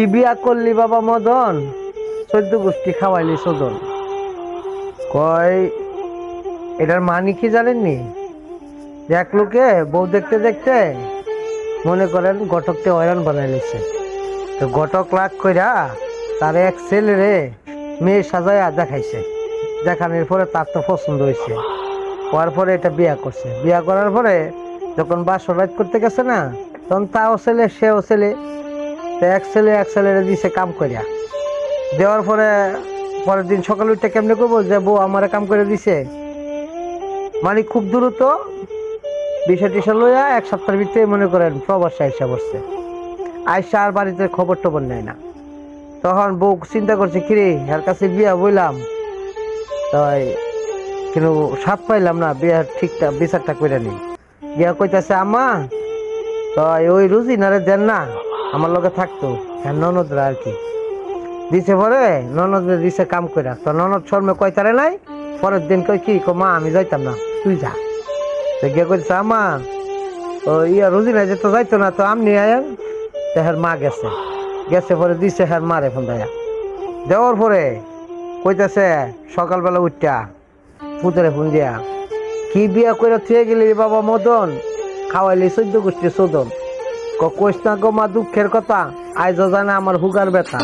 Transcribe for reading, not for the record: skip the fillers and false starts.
কি বিয়া করলি বাবা মদন, 14 গোষ্ঠী খাওয়াইলি সদন। কয় এটার মানে কি জানেননি? এক লোকে বউ দেখতে দেখতে মনে করেন ঘটককে হয়রান বানাই লিছে। তো ঘটক লাগ কইরা তার এক ছেলেরে মেয়ে সাজায় দেখাইছে। দেখানোর পরে তার তো পছন্দ হয়েছে, হওয়ার পরে এটা বিয়া করছে। বিয়া করার পরে যখন বাসর রাত করতে গেছে না, তখন তাও ছেলে সেও ছেলে, এক ছেলেরে দিছে কাম করিয়া। দেওয়ার পরে পরের দিন সকালে উঠে কেমনে করবো যে বউ আমারে কাম করে দিছে, মানে খুব দ্রুত বিষয় টিসা লইয়া 1 সপ্তাহের ভিতরে মনে করেন প্রবাসে আইসা বসছে। আইসা আর বাড়িতে খবর টবর নেয় না। তখন বউ চিন্তা করছে কিরে এর কাছে বিয়া বইলাম, তাই কিন্তু সাথ পাইলাম না, বিয়ার ঠিকঠাক বিচারটা করে নি। বিয়া কইতাছে আম্মা তাই ওই রুজিনারে দেন না, আমার লগে থাকতো ননদরা আর কি দিছে। পরে ননদরে দিছে কাম কইরা, তো ননদ শর্মে কইতারে নাই। পরের দিন কই কি মা আমি যাইতাম না, তুই যা। তো গিয়ে কইছে আম্মা ও ইয়া রুজিনা যেত যাইতো না, তো আমনি আয়েন। হের মা গেছে গেছে পরে দিছে হের মারে ফোন দেয়া। দেওয়ার পরে কইতাছে সকালবেলা উঠটা পুতরে ফোন দিয়া, কি বিয়া কইরা থুয়ে গেলি বাবা মদন, খাওয়াইলি 14 গোষ্ঠী সদন। কইস না গো মা দুঃখের কথা, আইজ জানে আমার হুগার ব্যথা।